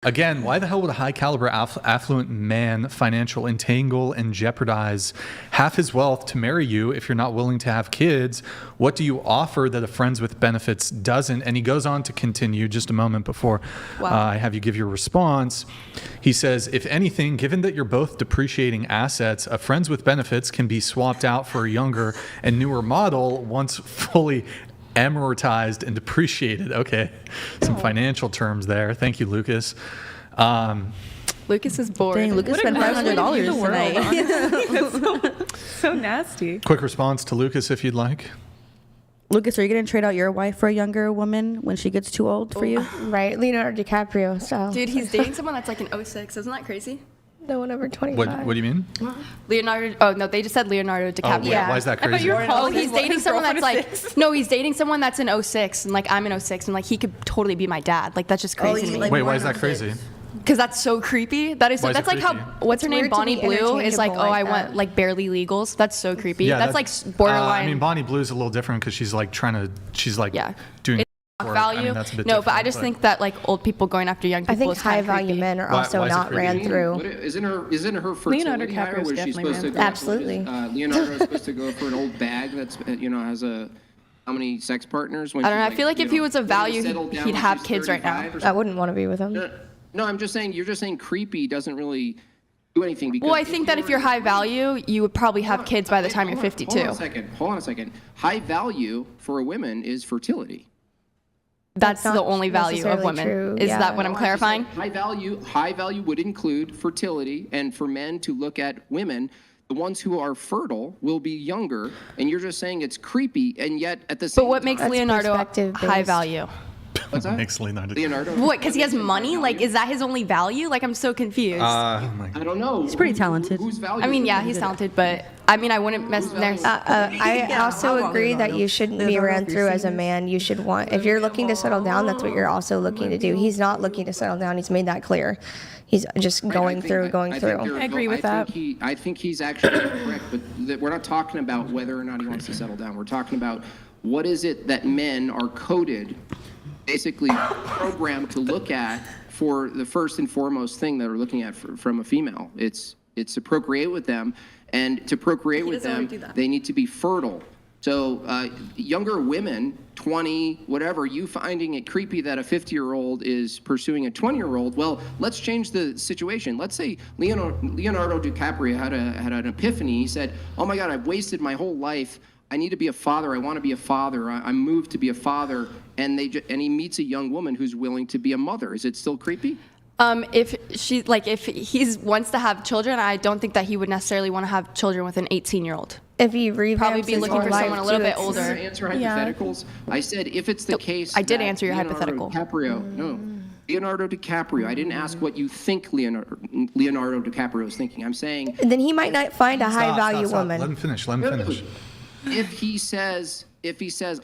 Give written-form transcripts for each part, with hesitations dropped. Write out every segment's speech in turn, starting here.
Again, why the hell would a high caliber affluent man financial entangle and jeopardize half his wealth to marry you if you're not willing to have kids? What do you offer that a friends with benefits doesn't? And he goes on to continue just a moment before I have you give your response. He says, if anything, given that you're both depreciating assets, a friends with benefits can be swapped out for a younger and newer model once fully amortized and depreciated. Okay, some financial terms there. Thank you, Lucas. Lucas is bored. Dang, Lucas spent $500 tonight. So nasty. Quick response to Lucas, if you'd like. Lucas, are you going to trade out your wife for a younger woman when she gets too old for you? Right, Leonardo DiCaprio style. Dude, he's dating someone that's like an 06. Isn't that crazy? No one over 25. What do you mean? Leonardo. Oh no, they just said Leonardo DiCaprio. Why is that crazy? Oh, he's dating someone that's like no, he's dating someone that's in 06, and like I'm in 06, and like he could totally be my dad. Like that's just crazy to me. like- Wait, why is that crazy? Because that's so creepy. That is. Why is That's it like how creepy? what's her It's name, weird to Bonnie be Blue, is like, oh, interchangeable I like want that. like barely legals. That's so creepy. Yeah, that's like borderline. I mean, Bonnie Blue's a little different because she's like Yeah. doing Shock work. value. I mean, that's a bit No, but I different, just think that like old people going after young people I think is kinda high value creepy. men are Why- also why is it not creepy? ran through. Isn't her fertility Leonardo higher? DiCaprio's Was she definitely supposed to ran go? through. Absolutely. Leonardo is supposed to go for an old bag that's has a how many sex partners? When I don't know. she's I feel like if he was of ready to value, settle down he'd when have she's kids right now. 35 or I wouldn't want to be with him. No, I'm just saying. You're just saying creepy doesn't really do anything. Because Well, I think that if you're high value, you would probably have kids by the time you're 52. Hold on a second. High value for a woman is fertility. That's That's the not only value of necessarily women. true, Is yeah. that what I'm No, I just clarifying? said high value would include fertility, and for men to look at women, the ones who are fertile will be younger, and you're just saying it's creepy, and yet at the same But what makes That's Leonardo perspective-based. high value? what's that? Makes Leonardo. Leonardo? What? Because he has money? Like, is that his only value? Like, I'm so confused. Oh my God. I don't know. He's pretty talented. Whose value? I mean, yeah, he's talented, but I mean, I wouldn't mess. There's I also agree that you shouldn't be ran through as a man. You should want, if you're looking to settle down, that's what you're also looking to do. He's not looking to settle down. He's made that clear. He's just going through. I agree with that. I think he's actually correct, but we're not talking about whether or not he wants to settle down. We're talking about what is it that men are coded, basically programmed to look at for the first and foremost thing that we're looking at from a female. It's to procreate with them, and to procreate with doesn't wanna them, do that. they need to be fertile. So younger women, 20, whatever, you finding it creepy that a 50-year-old is pursuing a 20-year-old, well, let's change the situation. Let's say Leonardo DiCaprio had an epiphany. He said, oh my God, I've wasted my whole life. I need to be a father. I want to be a father. I'm moved to be a father. And he meets a young woman who's willing to be a mother. Is it still creepy? if he wants to have children, I don't think that he would necessarily want to have children with an 18-year-old. If he revamps Probably be his looking whole for life, someone a little too, bit it's- older. Can I answer hypotheticals? I said if it's the case. I did that answer your Leonardo hypothetical. DiCaprio, no. Leonardo DiCaprio. I didn't ask what you think Leonardo DiCaprio is thinking. I'm saying Then he might not find a high value Stop. woman. Let him finish. Let him finish. if he says,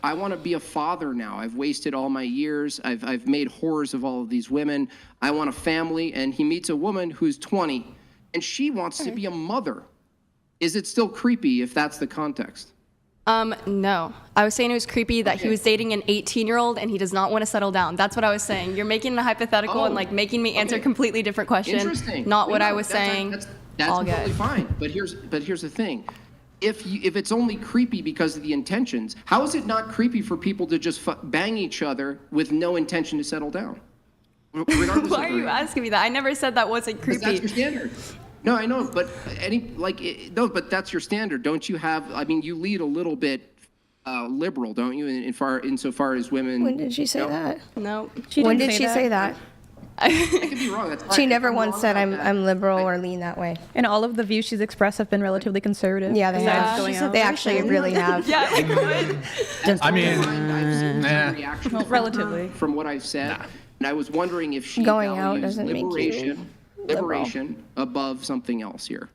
I want to be a father now. I've wasted all my years. I've made whores of all of these women. I want a family. And he meets a woman who's 20, and she wants to be a mother. Is it still creepy if that's the context? No. I was saying it was creepy that he was dating an 18-year-old and he does not want to settle down. That's what I was saying. You're making a hypothetical and like making me answer a completely different question. Interesting. Not what No, I was saying. That's All totally good. fine. But here's the thing. If it's only creepy because of the intentions, how is it not creepy for people to just bang each other with no intention to settle down? Regardless Why of are you their- asking me that? I never said that wasn't Because that's creepy. your standard. No, I know, but but that's your standard. Don't you have? I mean, you lead a little bit liberal, don't you? Insofar as women. When did she say that? No. When did she say that? I could be wrong. That's She fine. never I'm once wrong said about that. I'm liberal or lean that way. And all of the views she's expressed have been relatively conservative. Yeah, they besides have. going out. They actually really have. Yeah, it would. I mean, I've seen nah. some reactions Well, relatively. from what I've said, and I was wondering if she Going out values doesn't make you liberation above something else here.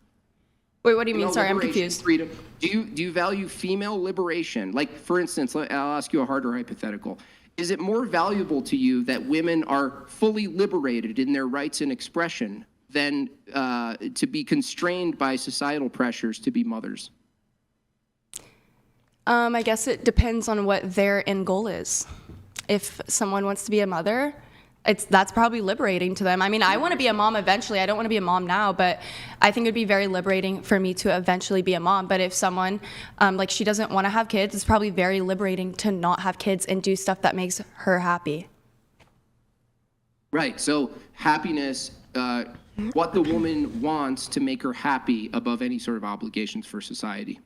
Wait, what do you mean? know, Sorry, I'm liberation, confused. Freedom. Do you value female liberation? Like, for instance, I'll ask you a harder hypothetical. Is it more valuable to you that women are fully liberated in their rights and expression than to be constrained by societal pressures to be mothers? I guess it depends on what their end goal is. If someone wants to be a mother, that's probably liberating to them. I mean, I want to be a mom eventually. I don't want to be a mom now, but I think it'd be very liberating for me to eventually be a mom. But if someone, like, she doesn't want to have kids, it's probably very liberating to not have kids and do stuff that makes her happy. Right. So happiness, what the woman wants to make her happy above any sort of obligations for society.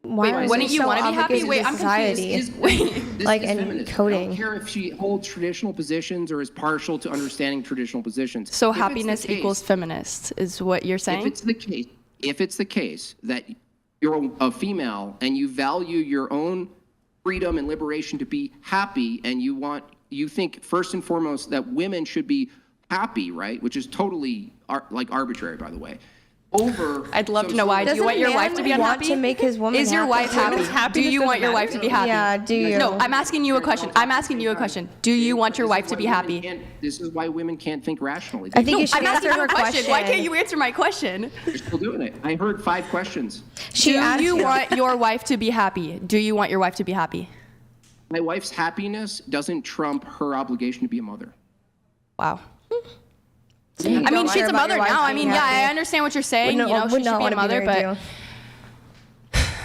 Why Wait, is wouldn't it you so want to be happy? obligated Wait, to I'm society? confused. Like, This is and feminism. I coding. don't care if she holds traditional positions or is partial to understanding traditional positions. So If it's the happiness case- equals feminist is what you're If saying? it's the case that you're a female and you value your own freedom and liberation to be happy, and you think first and foremost that women should be happy, right? Which is totally arbitrary, by the way. I'd love to know why. Do you want your wife to be want unhappy? to make his woman Is your wife happy? happy? Do you want your wife to be happy? Yeah, do you? No, I'm asking you a question. Do you want your wife to be happy? This is why women can't think rationally. I think No, you should I'm asking answer you her a question. Why can't question. you answer my question? You're still doing it. I heard 5 questions. She Do asked you want your wife to be happy? Do you want your wife to be happy? My wife's happiness doesn't trump her obligation to be a mother. Wow. So you I don't mean, want she's her a about mother your wife now. I being mean, yeah, happy. I understand what you're saying. Would You know, not- she would should not be a want to mother, married but to you.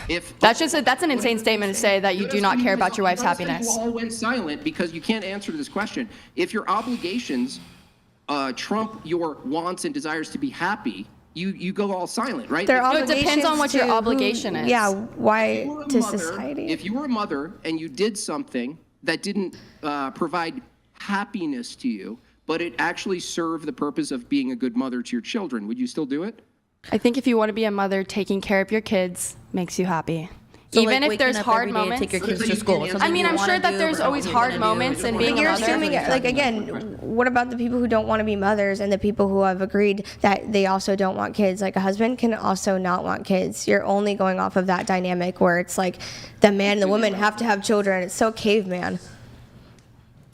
If that's an insane statement to say that you do not care about your wife's happiness. You all went silent because you can't answer this question. If your obligations trump your wants and desires to be happy, you go all silent, right? Their No, it depends on obligations what your to who- obligation is. Yeah, why If you were a to mother- society? If you were a mother and you did something that didn't provide happiness to you, but it actually served the purpose of being a good mother to your children, would you still do it? I think if you want to be a mother, taking care of your kids makes you happy. So, like, Even if waking there's up hard every day to moments. take your kids So to you school. can't Something I mean, you I'm wanna sure that do, there's but always what you're hard gonna do, moments in what being But a you're mother. assuming, like, again, what about the people who don't want to be mothers and the people who have agreed that they also don't want kids? Like, a husband can also not want kids. You're only going off of that dynamic where it's like the man and the woman have to have children. It's so caveman.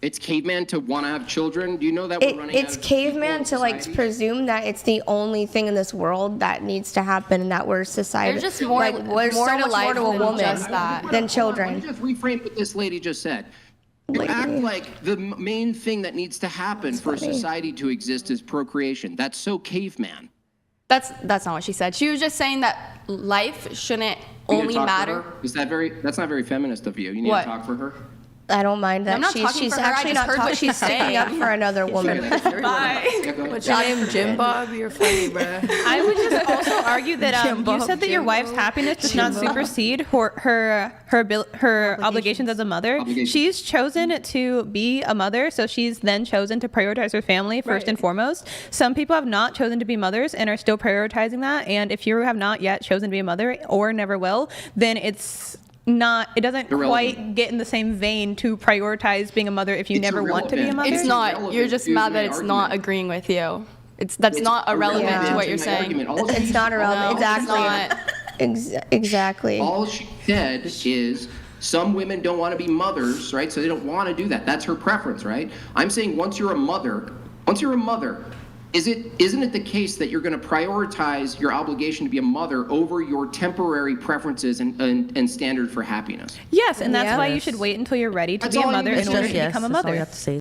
It's caveman to want to have children. Do you know that we're running It's out of people caveman in to, like, society? presume that it's the only thing in this world that needs to happen and that we're society. There's just more, like, there's more so to much life more to a than woman just that. than Let me children. just reframe what this lady just said. You act like the main thing that needs to happen for society to exist is procreation. That's so caveman. That's not what she said. She was just saying that life shouldn't You gonna only talk for matter. her? That's not very feminist of you. You need What? to talk for her. I don't mind that. I'm not talking she's for her, I actually just not heard what talking. she's She's sticking up saying. for another woman. Yeah, go ahead. What's your name, Jim Bob? You're funny, bruh. I would just also argue that you said that your wife's happiness does not supersede her obligations as a mother. Obligations. She's chosen to be a mother, so she's then chosen to prioritize her family first and foremost. Some people have not chosen to be mothers and are still prioritizing that. And if you have not yet chosen to be a mother or never will, then it doesn't Irrelevant. quite get in the same vein to prioritize being a mother if you It's never want to be a irrelevant. mother. It's not. irrelevant You're just to mad my that it's not argument. agreeing with you. That's not irrelevant Yeah. to what to you're my saying. argument. All It's she- not irrelevant. No, it's Exactly. not. Exactly. All she said is some women don't want to be mothers, right? So they don't want to do that. That's her preference, right? I'm saying once you're a mother, isn't it the case that you're going to prioritize your obligation to be a mother over your temporary preferences and standard for happiness? Yes, and that's Yeah. why you should wait until you're ready to That's be a all you mother need in to order say. to become a That's all you mother. have to say.